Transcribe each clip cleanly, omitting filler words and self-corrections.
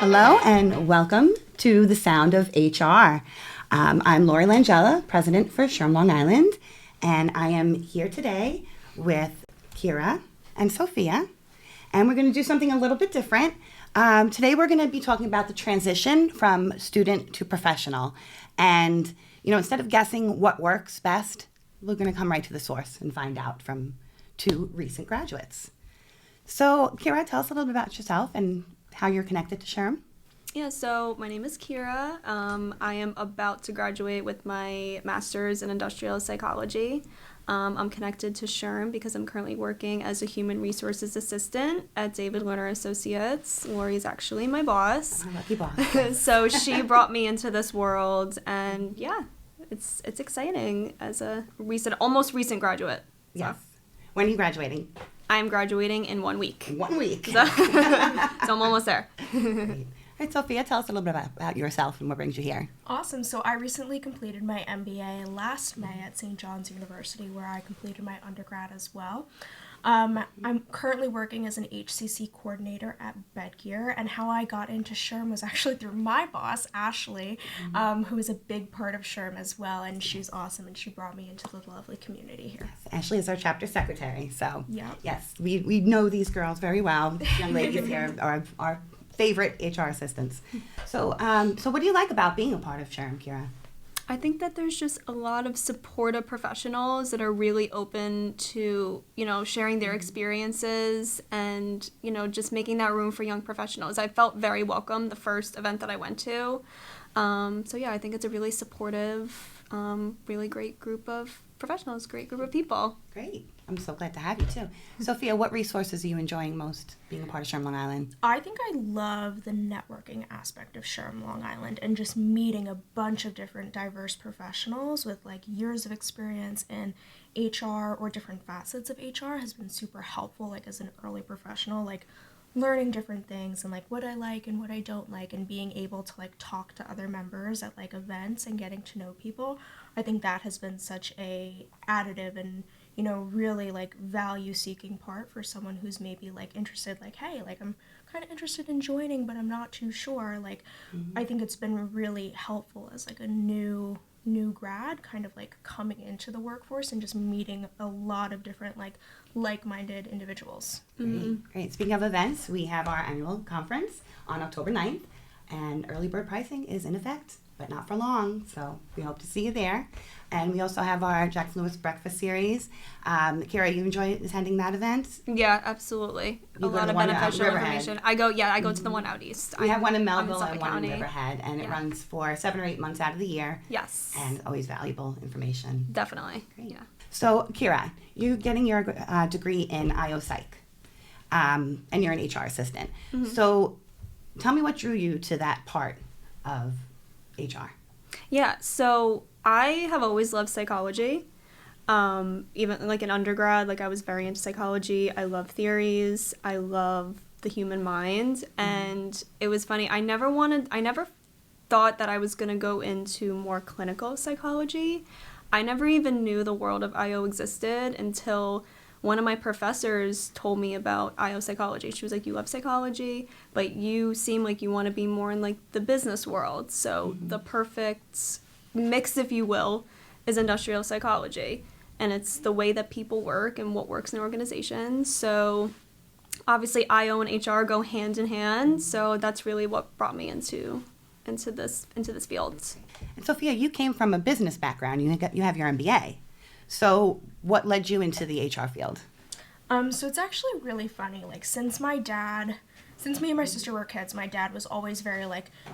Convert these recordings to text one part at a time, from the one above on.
Hello and welcome to The Sound of HR. I'm Laurie Langella, president for SHRM-Long Island, and I am here today with Keira and Sofia, and we're going to do something a little bit different. Today we're going to be talking about the transition from student to professional, and instead of guessing what works best, we're going to come right to the source and find out from two recent graduates. So, Keira, tell us a little bit about yourself and how you're connected to SHRM. Yeah, so my name is Keira. I am about to graduate with my master's in industrial psychology. I'm connected to SHRM because I'm currently working as a human resources assistant at David Lerner Associates. Laurie's actually my boss. My lucky boss. So she brought me into this world, and yeah, it's exciting as a almost recent graduate. So. Yes. When are you graduating? I'm graduating in 1 week. 1 week. So I'm almost there. Great. All right, Sofia, tell us a little bit about yourself and what brings you here. Awesome. So I recently completed my MBA last May at St. John's University, where I completed my undergrad as well. I'm currently working as an HCC coordinator at Bedgear, and how I got into SHRM was actually through my boss, Ashley, who is a big part of SHRM as well, and she's awesome, and she brought me into the lovely community here. Yes, Ashley is our chapter secretary, so yeah. Yes, we know these girls very well. These young ladies here are our favorite HR assistants. So what do you like about being a part of SHRM, Keira? I think that there's just a lot of supportive professionals that are really open to, sharing their experiences and, just making that room for young professionals. I felt very welcome the first event that I went to. So yeah, I think it's a really supportive, really great group of professionals, great group of people. Great. I'm so glad to have you too. Sofia, what resources are you enjoying most being a part of SHRM-Long Island? I think I love the networking aspect of SHRM-Long Island and just meeting a bunch of different diverse professionals with years of experience in HR or different facets of HR has been super helpful, as an early professional, learning different things and what I like and what I don't like, and being able to talk to other members at events and getting to know people. I think that has been such a additive and really value seeking part for someone who's maybe interested, hey, I'm kind of interested in joining, but I'm not too sure. I think it's been really helpful as a new grad kind of coming into the workforce and just meeting a lot of different like-minded individuals. Great. Speaking of events, we have our annual conference on October 9th, and early bird pricing is in effect, but not for long, so we hope to see you there. And we also have our Jackson Lewis Breakfast Series. Keira, you enjoy attending that event? Yeah, absolutely. You a lot of beneficial information. I go to the one out east. We have one in Melville and one in Riverhead, and it runs for 7 or 8 months out of the year. Yes. And always valuable information. Definitely. Great. Yeah. So, Keira, you're getting your degree in IO Psych, and you're an HR assistant. Mm-hmm. So, tell me what drew you to that part of HR. Yeah, so I have always loved psychology. Even in undergrad, I was very into psychology. I love theories. I love the human mind. And it was funny. I never thought that I was going to go into more clinical psychology. I never even knew the world of IO existed until one of my professors told me about IO psychology. She was like, you love psychology, but you seem like you want to be more in the business world. So the perfect mix, if you will, is industrial psychology. And it's the way that people work and what works in an organization. So obviously IO and HR go hand in hand. So that's really what brought me into this field. And Sofia, you came from a business background. You have your MBA. So what led you into the HR field? So it's actually really funny. Since me and my sister were kids, my dad was always very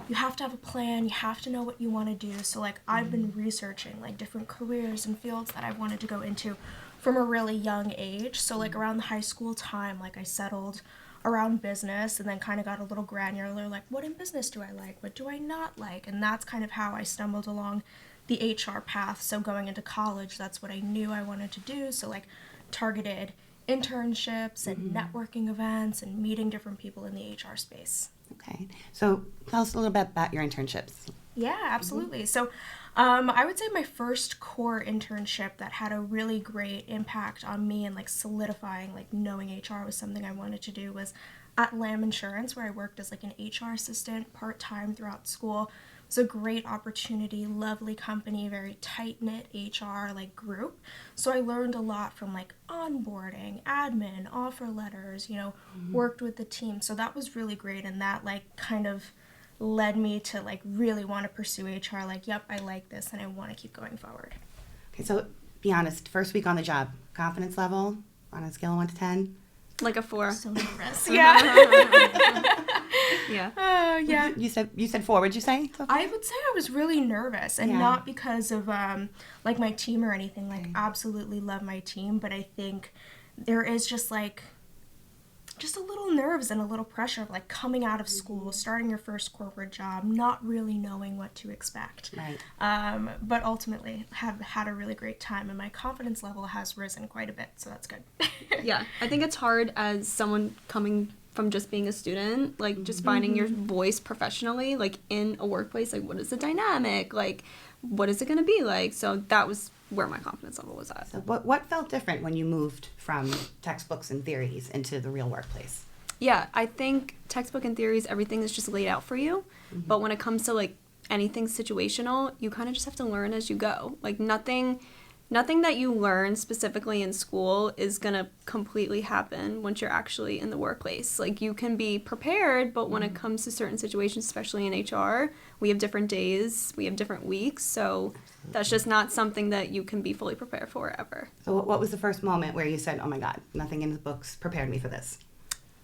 you have to have a plan, you have to know what you want to do. So I've been researching different careers and fields that I wanted to go into from a really young age. So around the high school time, I settled around business and then kind of got a little granular, what in business do I like? What do I not like? And that's kind of how I stumbled along the HR path. So going into college, that's what I knew I wanted to do. So targeted internships and networking events and meeting different people in the HR space. Okay. So tell us a little bit about your internships. Yeah, absolutely. So I would say my first core internship that had a really great impact on me and solidifying knowing HR was something I wanted to do was at Lamb Insurance, where I worked as like an HR assistant part-time throughout school. It was a great opportunity, lovely company, very tight-knit HR like group. So I learned a lot from like onboarding, admin, offer letters, worked with the team. So that was really great, and that like kind of led me to like really want to pursue HR. Like, yep, I like this and I want to keep going forward. Okay, so be honest, first week on the job, confidence level on a scale of 1 to 10? Like a 4. So nervous. Yeah. Yeah. You said 4, what'd you say, Sophia? I would say I was really nervous, and not because of like my team or anything. Like, absolutely love my team, but I think there is just a little nerves and a little pressure of like coming out of school, starting your first corporate job, not really knowing what to expect. Right. But ultimately have had a really great time, and my confidence level has risen quite a bit, so that's good. Yeah, I think it's hard as someone coming from just being a student, like just finding your voice professionally, like in a workplace, like what is the dynamic, like what is it going to be like? So that was where my confidence level was at. So what felt different when you moved from textbooks and theories into the real workplace? Yeah, I think textbook and theories, everything is just laid out for you. But when it comes to like anything situational, you kind of just have to learn as you go. Like nothing that you learn specifically in school is going to completely happen once you're actually in the workplace. Like you can be prepared, but when it comes to certain situations, especially in HR, we have different days, we have different weeks. So that's just not something that you can be fully prepared for ever. So what was the first moment where you said, oh my God, nothing in the books prepared me for this?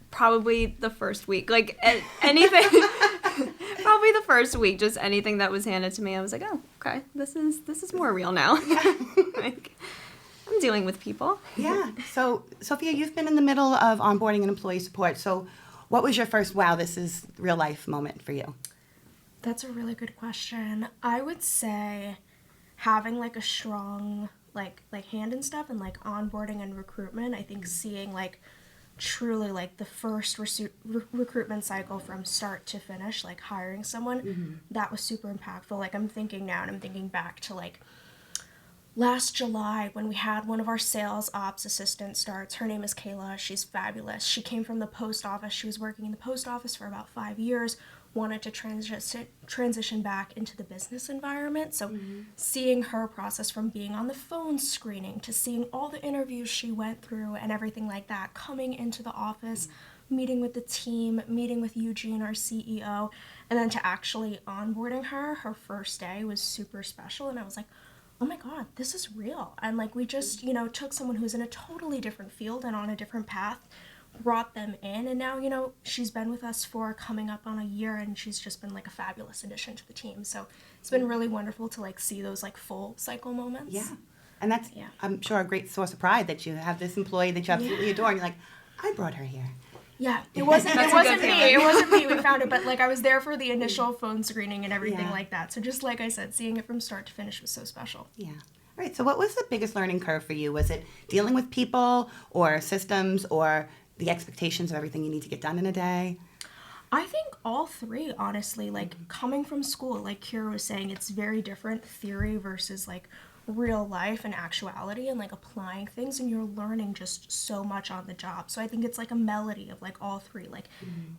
Probably the first week. Like anything, probably the first week, just anything that was handed to me, I was like, oh, okay, this is more real now. Like, I'm dealing with people. Yeah. So, Sophia, you've been in the middle of onboarding and employee support. So what was your first, wow, this is real life moment for you? That's a really good question. I would say having like a strong like hand in stuff and like onboarding and recruitment. I think seeing like truly like the first recruitment cycle from start to finish, like hiring someone, that was super impactful. Like I'm thinking now, and I'm thinking back to like last July when we had one of our sales ops assistants starts. Her name is Keira. She's fabulous. She came from the post office. She was working in the post office for about 5 years, wanted to transition back into the business environment. So seeing her process from being on the phone screening to seeing all the interviews she went through and everything like that, coming into the office, meeting with the team, meeting with Eugene, our CEO, and then to actually onboarding her first day was super special. And I was like, oh my God, this is real. And like we just, took someone who's in a totally different field and on a different path, brought them in, and now she's been with us for coming up on a year, and she's just been like a fabulous addition to the team. So it's been really wonderful to like see those like full cycle moments. Yeah. And that's, I'm sure, a great source of pride that you have this employee that you absolutely adore, and you're like, I brought her here. Yeah, it wasn't me. We found it, but like I was there for the initial phone screening and everything like that. So just like I said, seeing it from start to finish was so special. Yeah. All right. So what was the biggest learning curve for you? Was it dealing with people or systems or the expectations of everything you need to get done in a day? I think all three, honestly. Like coming from school, like Keira was saying, it's very different theory versus like real life and actuality, and like applying things, and you're learning just so much on the job. So I think it's like a melody of like all three, like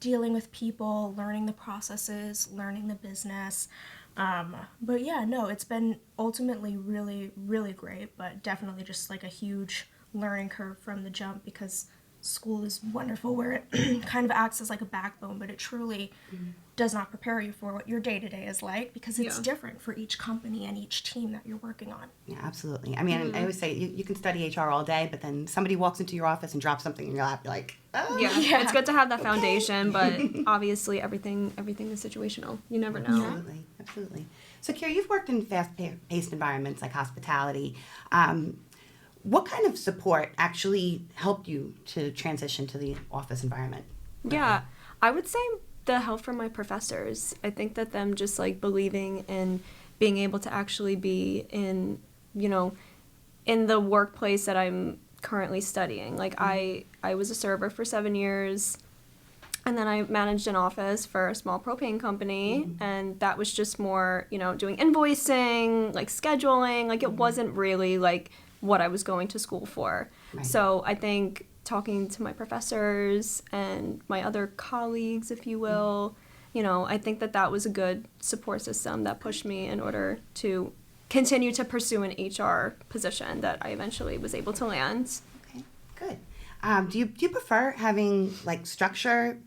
dealing with people, learning the processes, learning the business. But yeah, no, it's been ultimately really, really great, but definitely just like a huge learning curve from the jump, because school is wonderful where it kind of acts as like a backbone, but it truly does not prepare you for what your day-to-day is like, because it's different for each company and each team that you're working on. Yeah, absolutely. I mean, I always say you can study HR all day, but then somebody walks into your office and drops something in your lap, you're like, oh. Yeah, it's good to have that foundation, but obviously everything is situational. You never know. Absolutely. So, Keira, you've worked in fast-paced environments like hospitality. What kind of support actually helped you to transition to the office environment? Yeah, I would say the help from my professors. I think that them just like believing in being able to actually be in, in the workplace that I'm currently studying. Like I was a server for 7 years, and then I managed an office for a small propane company, and that was just more, doing invoicing, like scheduling. Like it wasn't really like what I was going to school for. Right. So I think talking to my professors and my other colleagues, if you will. You know, I think that was a good support system that pushed me in order to continue to pursue an HR position that I eventually was able to land. Okay, good. Do you prefer having like structure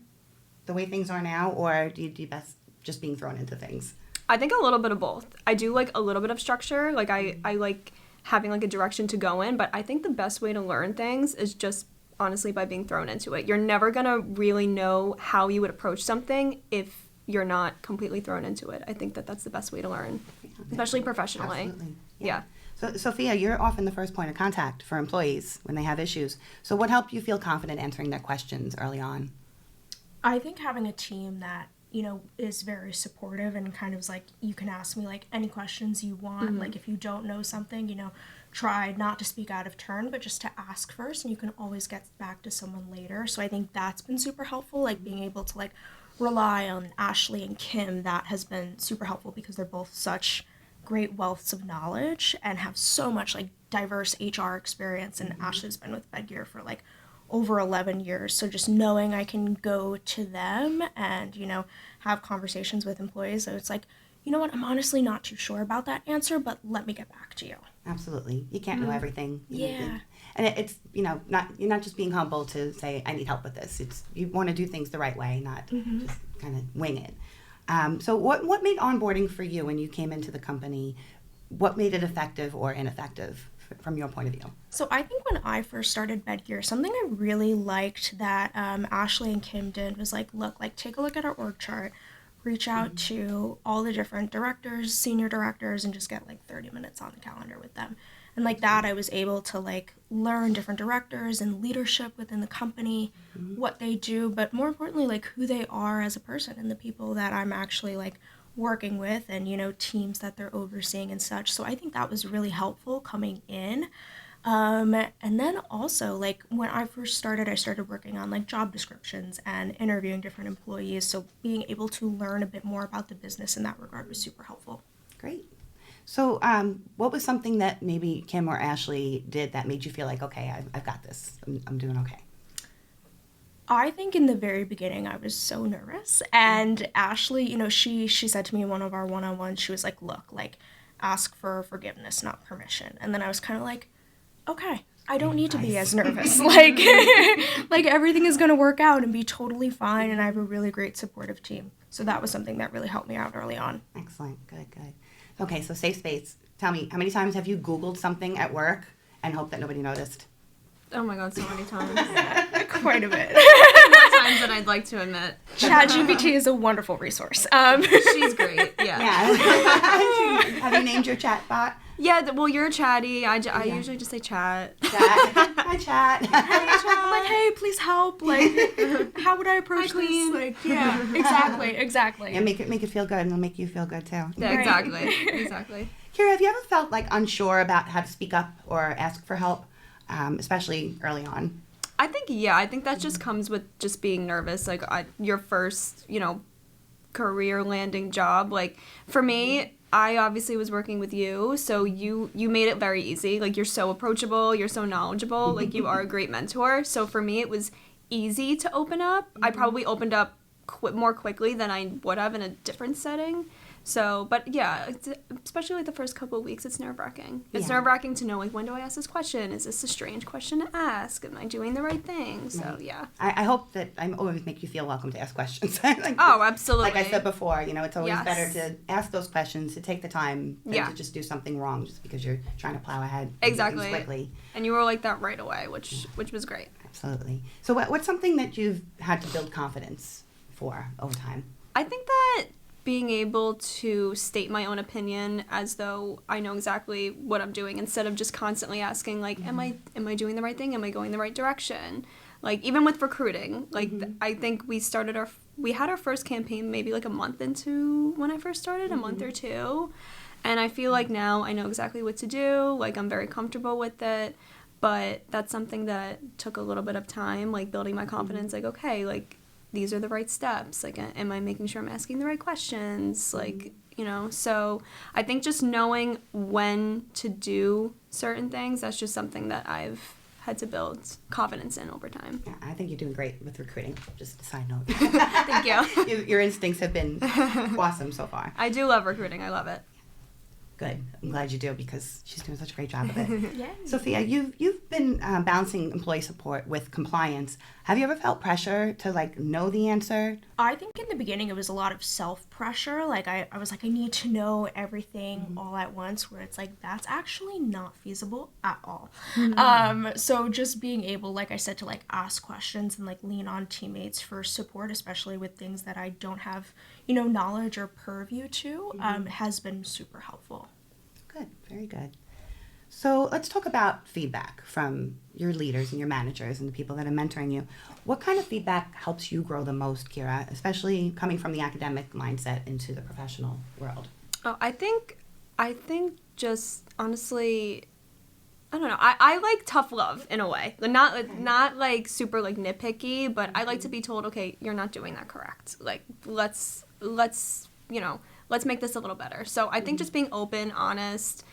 the way things are now, or do you best just being thrown into things? I think a little bit of both. I do like a little bit of structure. Like I like having like a direction to go in, but I think the best way to learn things is just honestly by being thrown into it. You're never gonna really know how you would approach something if you're not completely thrown into it. I think that's the best way to learn, especially professionally. Absolutely. Yeah. So, Sophia, you're often the first point of contact for employees when they have issues. So what helped you feel confident answering their questions early on? I think having a team that, you know, is very supportive and kind of is like, you can ask me like any questions you want. Like if you don't know something, you know, try not to speak out of turn, but just to ask first, and you can always get back to someone later. So I think that's been super helpful, like being able to like rely on Ashley and Kim. That has been super helpful because they're both such great wealths of knowledge and have so much like diverse HR experience, and Ashley's been with Bedgear for like over 11 years, so just knowing I can go to them and, you know, have conversations with employees, so it's like, you know what, I'm honestly not too sure about that answer, but let me get back to you. Absolutely. You can't know everything. Yeah. And it's, you know, you're not just being humble to say, I need help with this. It's, you want to do things the right way, not just kind of wing it. So what made onboarding for you when you came into the company? What made it effective or ineffective from your point of view? So I think when I first started Bedgear, something I really liked that Ashley and Kim did was like, take a look at our org chart, reach out to all the different directors, senior directors, and just get like 30 minutes on the calendar with them. And like that, I was able to like learn different directors and leadership within the company, what they do, but more importantly, like who they are as a person and the people that I'm actually like working with, and, you know, teams that they're overseeing and such. So I think that was really helpful coming in. And then also, like, when I first started, I started working on, like, job descriptions and interviewing different employees. So being able to learn a bit more about the business in that regard was super helpful. Great. So what was something that maybe Kim or Ashley did that made you feel like, okay, I've got this. I'm doing okay? I think in the very beginning, I was so nervous. And Ashley, you know, she said to me in one of our one-on-ones, she was like, look, like, ask for forgiveness, not permission. And then I was kind of like, okay, I don't need to be as nervous. Like, like everything is going to work out and be totally fine. And I have a really great supportive team. So that was something that really helped me out early on. Excellent. Good. Okay, so safe space. Tell me, how many times have you Googled something at work and hoped that nobody noticed? Oh my God, so many times. Quite a bit. More times than I'd like to admit. ChatGPT is a wonderful resource. She's great, yeah. Have you named your chat bot? Yeah, well, you're chatty. I usually just say chat. Hi, chat. I'm like, hey, please help. Like, how would I approach this? Like, yeah, exactly. Yeah, make it feel good, and it'll make you feel good too. Yeah, exactly. Keira, have you ever felt like unsure about how to speak up or ask for help, especially early on? I think that just comes with just being nervous. Like your first, you know, career landing job. Like for me, I obviously was working with you, so you made it very easy. Like you're so approachable, you're so knowledgeable, like you are a great mentor. So for me, it was easy to open up. I probably opened up more quickly than I would have in a different setting. So, but yeah, especially like the first couple of weeks, it's nerve-wracking. It's nerve-wracking to know, like, when do I ask this question? Is this a strange question to ask? Am I doing the right thing? So, yeah. I hope that I always make you feel welcome to ask questions. Oh, absolutely. Like I said before, you know, it's always better to ask those questions, to take the time than to just do something wrong just because you're trying to plow ahead exactly quickly. And you were like that right away, which was great. Absolutely. So what's something that you've had to build confidence for over time? I think that being able to state my own opinion as though I know exactly what I'm doing, instead of just constantly asking, like, am I doing the right thing? Am I going the right direction? Like, even with recruiting, like, I think we had our first campaign maybe like a month into when I first started, a month or two. And I feel like now I know exactly what to do. Like, I'm very comfortable with it. But that's something that took a little bit of time, like, building my confidence. Like, okay, like, these are the right steps. Like, am I making sure I'm asking the right questions? Like, you know, so I think just knowing when to do certain things, that's just something that I've had to build confidence in over time. Yeah, I think you're doing great with recruiting. Just a side note. Thank you. Your instincts have been awesome so far. I do love recruiting. I love it. Good. I'm glad you do, because she's doing such a great job of it. Yeah. Sophia, you've been balancing employee support with compliance. Have you ever felt pressure to know the answer? I think in the beginning it was a lot of self-pressure. Like I was like, I need to know everything all at once, where it's like, that's actually not feasible at all. So just being able, like I said, to ask questions and lean on teammates for support, especially with things that I don't have, knowledge or purview to, has been super helpful. Good. Very good. So let's talk about feedback from your leaders and your managers and the people that are mentoring you. What kind of feedback helps you grow the most, Keira, especially coming from the academic mindset into the professional world? Oh, I think just honestly, I don't know. I like tough love in a way. Not super nitpicky, but I like to be told, okay, you're not doing that correct. Let's make this a little better. So I think just being open, honest,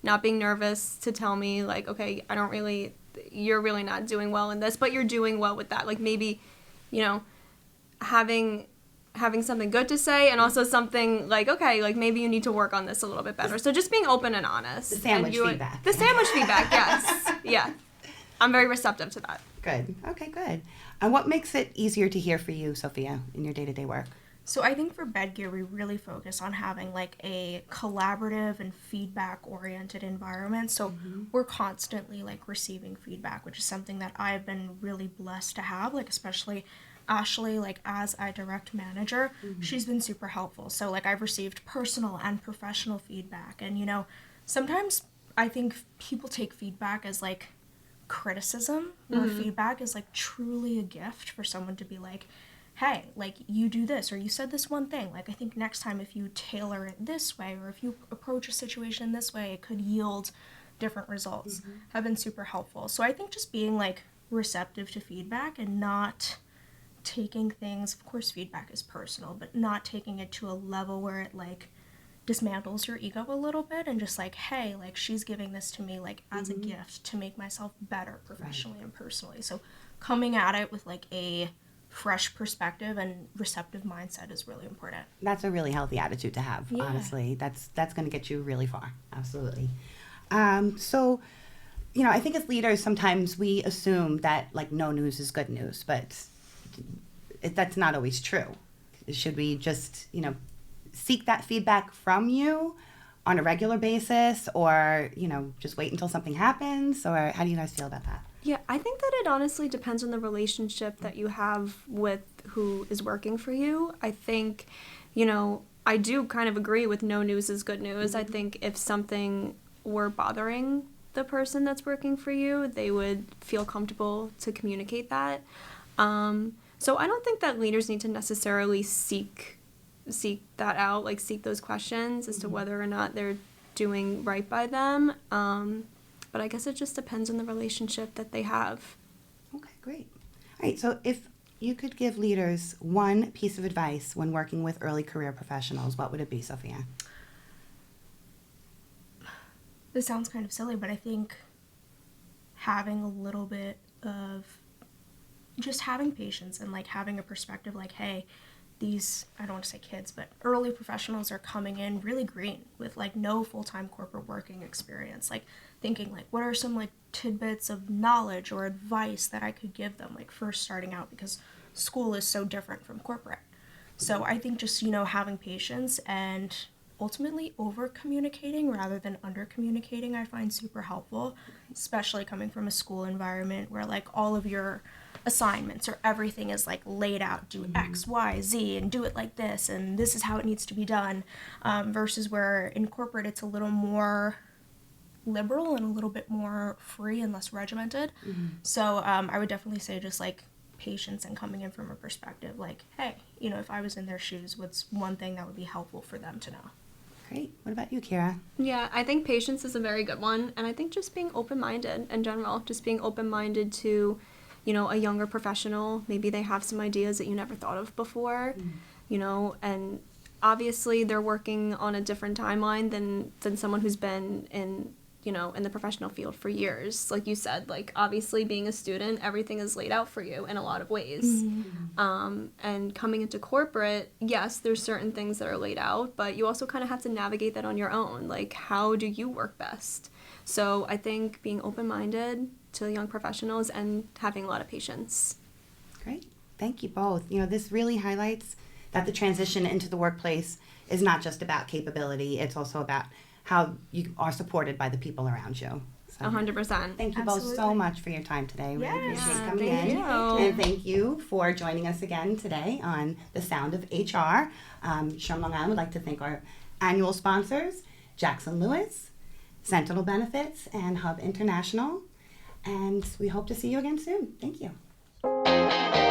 not being nervous to tell me okay, you're really not doing well in this, but you're doing well with that. Maybe, having something good to say, and also something okay, maybe you need to work on this a little bit better. So just being open and honest. The sandwich feedback. The sandwich feedback, yes. Yeah. I'm very receptive to that. Good. Okay, good. And what makes it easier to hear for you, Sophia, in your day-to-day work? So I think for bedgear, we really focus on having a collaborative and feedback-oriented environment. So we're constantly receiving feedback, which is something that I've been really blessed to have, especially Ashley, as a direct manager, she's been super helpful. So I've received personal and professional feedback. And, sometimes I think people take feedback as criticism, where feedback is truly a gift for someone to be hey, you do this, or you said this one thing. I think next time if you tailor it this way, or if you approach a situation this way, it could yield different results, have been super helpful. So I think just being receptive to feedback and not taking things, of course feedback is personal, but not taking it to a level where it dismantles your ego a little bit, and just hey, she's giving this to me as a gift to make myself better professionally and personally. So coming at it with a fresh perspective and receptive mindset is really important. That's a really healthy attitude to have, honestly. That's going to get you really far. Absolutely. So, I think as leaders, sometimes we assume that no news is good news, but that's not always true. Should we just, seek that feedback from you on a regular basis, or, just wait until something happens? Or how do you guys feel about that? Yeah, I think that it honestly depends on the relationship that you have with who is working for you. I think, I do kind of agree with no news is good news. I think if something were bothering the person that's working for you, they would feel comfortable to communicate that. So I don't think that leaders need to necessarily seek that out, seek those questions as to whether or not they're doing right by them. But I guess it just depends on the relationship that they have. Okay, great. All right, so if you could give leaders one piece of advice when working with early career professionals, what would it be, Sophia? This sounds kind of silly, but I think having a little bit of just having patience and having a perspective hey, these, I don't want to say kids, but early professionals are coming in really green with no full-time corporate working experience, thinking what are some tidbits of knowledge or advice that I could give them first starting out, because school is so different from corporate. So I think just having patience and ultimately over communicating rather than under communicating, I find super helpful, especially coming from a school environment where all of your assignments or everything is laid out, do X, Y, Z, and do it like this, and this is how it needs to be done, versus where in corporate it's a little more liberal and a little bit more free and less regimented. So I would definitely say just patience and coming in from a perspective hey, if I was in their shoes, what's one thing that would be helpful for them to know? Great. What about you, Keira? Yeah, I think patience is a very good one, and I think just being open-minded in general, just being open-minded to a younger professional. Maybe they have some ideas that you never thought of before, and obviously they're working on a different timeline than someone who's been in you know, in the professional field for years. Like you said, like obviously being a student, everything is laid out for you in a lot of ways. And coming into corporate, yes, there's certain things that are laid out, but you also kind of have to navigate that on your own. Like, how do you work best? So I think being open-minded to young professionals and having a lot of patience. Great. Thank you both. You know, this really highlights that the transition into the workplace is not just about capability, it's also about how you are supported by the people around you. So, 100%. thank you both so much for your time today. We really Yes. appreciate coming Thank in. you. And thank you for joining us again today on The Sound of HR. SHRM-Long Island would like to thank our annual sponsors, Jackson Lewis, Sentinel Benefits, and Hub International. And we hope to see you again soon. Thank you.